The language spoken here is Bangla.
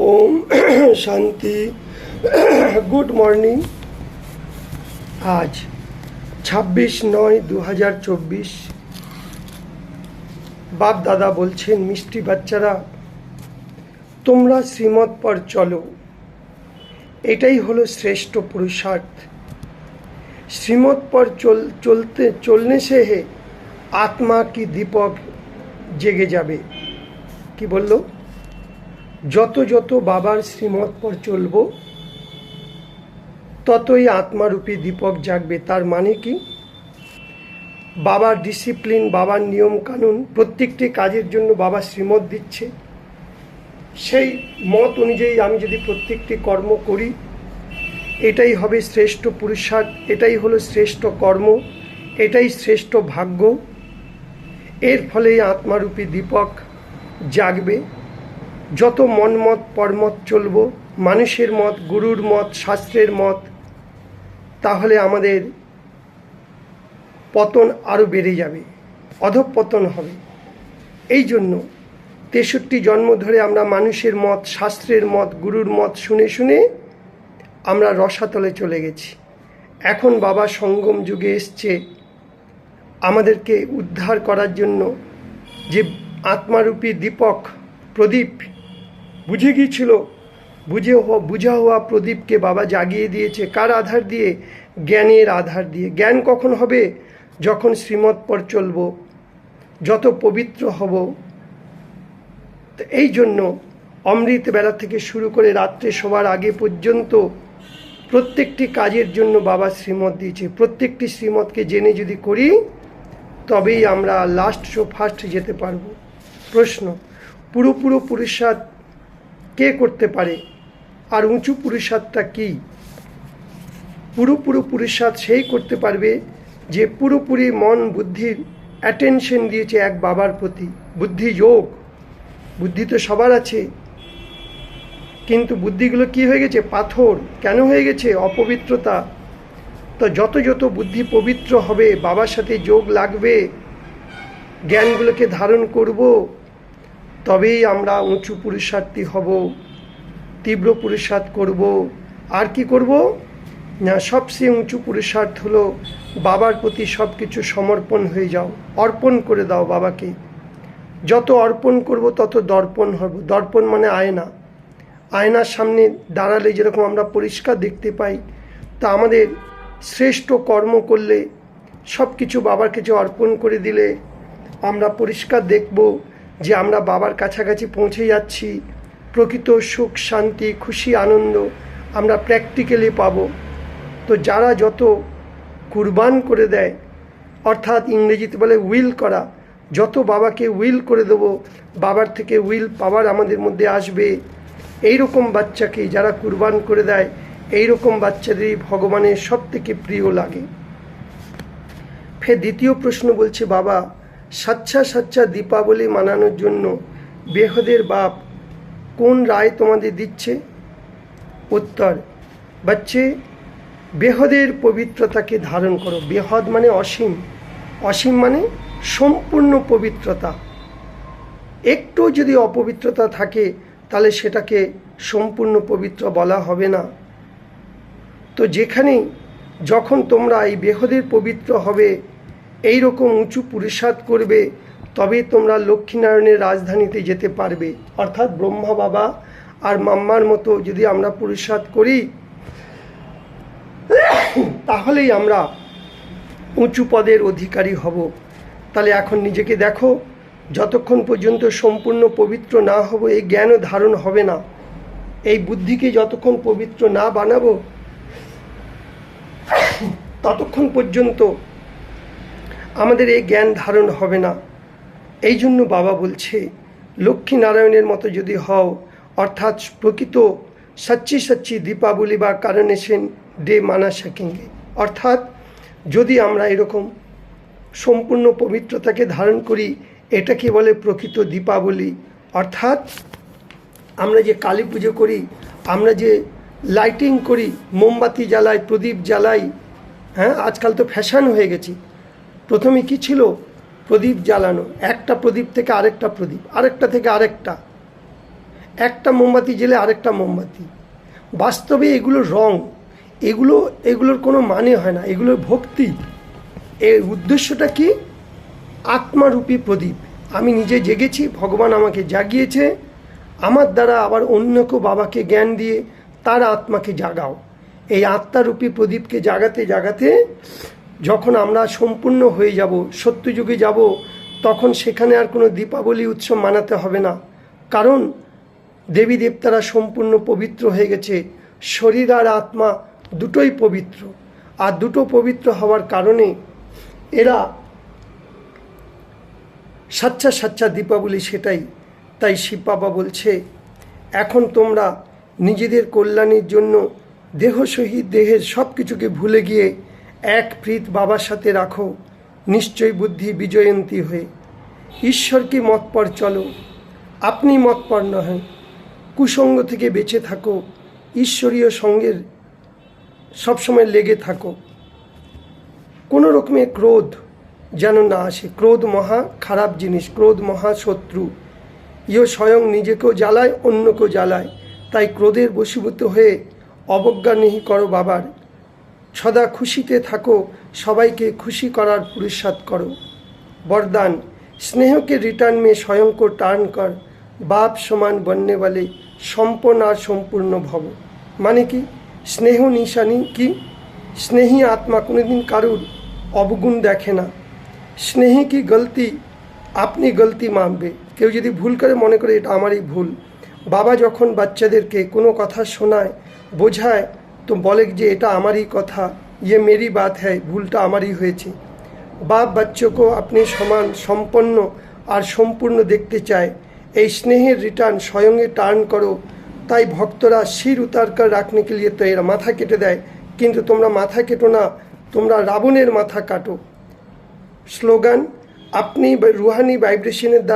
ओम शांति। Good morning. आज 26/9/2024 বাপ দাদা বলছেন, মিষ্টি বাচ্চারা, তোমরা শ্রীমত পর চলো, এটাই হলো শ্রেষ্ঠ পুরুষার্থ। श्रीमत पर चलने से है आत्मा की दीपक जेगे जाबे। कि बोलो, যত যত বাবার শ্রীমত পর চলবো ততই আত্মারূপী দীপক জাগবে। তার মানে কি, বাবার ডিসিপ্লিন, বাবার নিয়ম কানুন, প্রত্যেকটি কাজের জন্য বাবা শ্রীমত দিচ্ছে। সেই মত অনুযায়ী আমি যদি প্রত্যেকটি কর্ম করি, এটাই হবে শ্রেষ্ঠ পুরুষার্থ, এটাই হলো শ্রেষ্ঠ কর্ম, এটাই শ্রেষ্ঠ ভাগ্য। এর ফলে আত্মারূপী দীপক জাগবে। যত মনমত পরমত চলব, মানুষের মত, গুরুর মত, শাস্ত্রের মত, তাহলে আমাদের পতন আরও বেড়ে যাবে, অধঃপতন হবে। এই জন্য 63 জন্ম ধরে আমরা মানুষের মত, শাস্ত্রের মত, গুরুর মত শুনে শুনে আমরা রসাতলে চলে গেছি। এখন বাবা সঙ্গম যুগে এসছে আমাদেরকে উদ্ধার করার জন্য। যে আত্মারূপী দীপক, প্রদীপ বুঝে গিয়েছিল, বুঝা হওয়া প্রদীপকে বাবা জাগিয়ে দিয়েছে। কার আধার দিয়ে? জ্ঞানের আধার দিয়ে। জ্ঞান কখন হবে? যখন শ্রীমত পর চলব, যত পবিত্র হব। তো এই জন্য অমৃত বেলা থেকে শুরু করে রাত্রে শোবার আগে পর্যন্ত প্রত্যেকটি কাজের জন্য বাবা শ্রীমত দিয়েছে। প্রত্যেকটি শ্রীমতকে জেনে যদি করি, তবেই আমরা লাস্ট শো ফার্স্ট যেতে পারব। প্রশ্ন, পুরো পুরুষার্থ কে করতে পারে? আর উঁচু পুরুষার্থটা কি? পুরো পুরুষার্থ সেই করতে পারবে যে পুরোপুরি মন বুদ্ধির অ্যাটেনশন দিয়েছে এক বাবার প্রতি। বুদ্ধি যোগ, বুদ্ধি তো সবার আছে, কিন্তু বুদ্ধিগুলো কি হয়ে গেছে? পাথর। কেন হয়ে গেছে? অপবিত্রতা। তো যত যত বুদ্ধি পবিত্র হবে, বাবার সাথে যোগ লাগবে, জ্ঞানগুলোকে ধারণ করব, তবেই আমরা উঁচু পুরুষার্থী হব, তীব্র পুরুষার্থ করব। আর কি করব না, সবচেয়ে উঁচু পুরুষার্থ হলো বাবার প্রতি সব কিছু সমর্পণ হয়ে যাও, অর্পণ করে দাও বাবাকে। যত অর্পণ করব তত দর্পণ হব। দর্পণ মানে আয়না। আয়নার সামনে দাঁড়ালে যেরকম আমরা পরিষ্কার দেখতে পাই, তা আমাদের শ্রেষ্ঠ কর্ম করলে, সব কিছু বাবার কাছে অর্পণ করে দিলে আমরা পরিষ্কার দেখব যে আমরা বাবার কাছাকাছি পৌঁছে যাচ্ছি। প্রকৃত সুখ, শান্তি, খুশি, আনন্দ আমরা প্র্যাকটিক্যালি পাব। তো যারা যত কুরবান করে দেয়, অর্থাৎ ইংরেজিতে বলে উইল করা, যত বাবাকে উইল করে দেব, বাবার থেকে উইল পাওয়ার আমাদের মধ্যে আসবে। এই রকম বাচ্চাকে যারা কুরবান করে দেয়, এই রকম বাচ্চাদেরই ভগবানের সব থেকে প্রিয় লাগে। ফের দ্বিতীয় প্রশ্ন বলছে, বাবা সচ্চা দীপাবলি মানানোর জন্য বেহদের বাপ কোন রায় তোমাদের দিচ্ছে? উত্তর, বাচ্চে বেহদের পবিত্রতাকে ধারণ করো। বেহদ মানে অসীম, অসীম মানে সম্পূর্ণ পবিত্রতা। একটু যদি অপবিত্রতা থাকে তাহলে সেটাকে সম্পূর্ণ পবিত্র বলা হবে না। তো যেখানেই যখন তোমরা এই বেহদের পবিত্র হবে, এই রকম উঁচু পুরুষার্থ করবে, তবে তোমরা লক্ষ্মীনারায়ণের রাজধানীতে যেতে পারবে। অর্থাৎ ব্রহ্মা বাবা আর মাম্মার মতো যদি আমরা পুরুষার্থ করি, তাহলেই আমরা উঁচু পদের অধিকারী হব। তাহলে এখন নিজেকে দেখো, যতক্ষণ পর্যন্ত সম্পূর্ণ পবিত্র না হব, এই জ্ঞানও ধারণ হবে না। এই বুদ্ধিকে যতক্ষণ পবিত্র না বানাবো, ততক্ষণ পর্যন্ত আমাদের এই জ্ঞান ধারণ হবে না। এই জন্য বাবা বলছে, লক্ষ্মী নারায়ণের মতো যদি হও, অর্থাৎ প্রকৃত সচ্চি দীপাবলি বা কারণেশন ডে মানা সকেঙ্গে। অর্থাৎ যদি আমরা এরকম সম্পূর্ণ পবিত্রতাকে ধারণ করি, এটাকে বলে প্রকৃত দীপাবলি। অর্থাৎ আমরা যে কালী পুজো করি, আমরা যে লাইটিং করি, মোমবাতি জ্বালাই, প্রদীপ জ্বালাই, হ্যাঁ, আজকাল তো ফ্যাশন হয়ে গেছে। প্রথমে কি ছিল? প্রদীপ জ্বালানো, একটা প্রদীপ থেকে আরেকটা প্রদীপ, আরেকটা থেকে আরেকটা, একটা মোমবাতি জ্বেলে আরেকটা মোমবাতি। বাস্তবে এগুলো রং, এগুলোর কোনো মানে হয় না, এগুলোর ভক্তি। এর উদ্দেশ্যটা কি? আত্মারূপী প্রদীপ। আমি নিজে জেগেছি, ভগবান আমাকে জাগিয়েছে, আমার দ্বারা আবার অন্যকে বাবাকে জ্ঞান দিয়ে তার আত্মাকে জাগাও। এই আত্মারূপী প্রদীপকে জাগাতে জাগাতে যখন আমরা সম্পূর্ণ হয়ে যাব, সত্যযুগে যাব, তখন সেখানে আর কোনো দীপাবলি উৎসব মানাতে হবে না। কারণ দেবী দেবতারা সম্পূর্ণ পবিত্র হয়ে গেছে। শরীর আর আত্মা দুটোই পবিত্র, আর দুটো পবিত্র হওয়ার কারণে এরা সাচ্চা সাচ্চা দীপাবলি সেটাই। তাই শিব বাবা বলছে, এখন তোমরা নিজেদের কল্যাণের জন্য দেহ সহিত দেহের সব কিছুকে ভুলে গিয়ে এক প্রীত বাবার সাথে রাখো, নিশ্চয় বুদ্ধি বিজয়ন্তী হয়ে। ঈশ্বরকে মতপর চলো, আপনি মতপর নহে। কুসঙ্গ থেকে বেঁচে থাকো, ঈশ্বরীয় সঙ্গের সবসময় লেগে থাকো। কোনো রকমের ক্রোধ যেন না আসে। ক্রোধ মহা খারাপ জিনিস, ক্রোধ মহা শত্রু। ইও স্বয়ং নিজেকেও জ্বালায়, অন্যকেও জ্বালায়। তাই ক্রোধের বশীভূত হয়ে অবজ্ঞা নেহি করো বাবার। সদা খুশিতে থাকো, সবাইকে খুশি করার পুরুষার্থ করো। বরদান, স্নেহকে রিটার্ন में स्वयं को টার্ন কর, বাপ সমান বননে वाले সম্পন্ন আর সম্পূর্ণ ভব। মানে কি? স্নেহ নিশানি কি? স্নেহী আত্মা কোনোদিন কারুর অবগুণ দেখে না। স্নেহী কি গলতি, আপনি গলতি মানবে। কেউ যদি ভুল করে মনে করে এটা আমারই ভুল। বাবা যখন বাচ্চাদেরকে কোনো কথা শোনায়, বোঝায়, তো বলে যে এটা আমারই কথা, ইয়ে মেরি বাত হ্যায়, ভুলটা আমারই হয়েছে। বাপ বাচ্চাকে আপনি সমান সম্পন্ন আর সম্পূর্ণ দেখতে চায়। এই স্নেহের রিটার্ন স্বয়ংয়ে টার্ন করো। তাই ভক্তরা শির উতার কর রাখনে কে লিয়ে তো এরা মাথা কেটে দেয়, কিন্তু তোমরা মাথা কেটো না, তোমরা রাবণের মাথা কাটো। স্লোগান, আপনি রুহানি ভাইব্রেশনের দ্বারা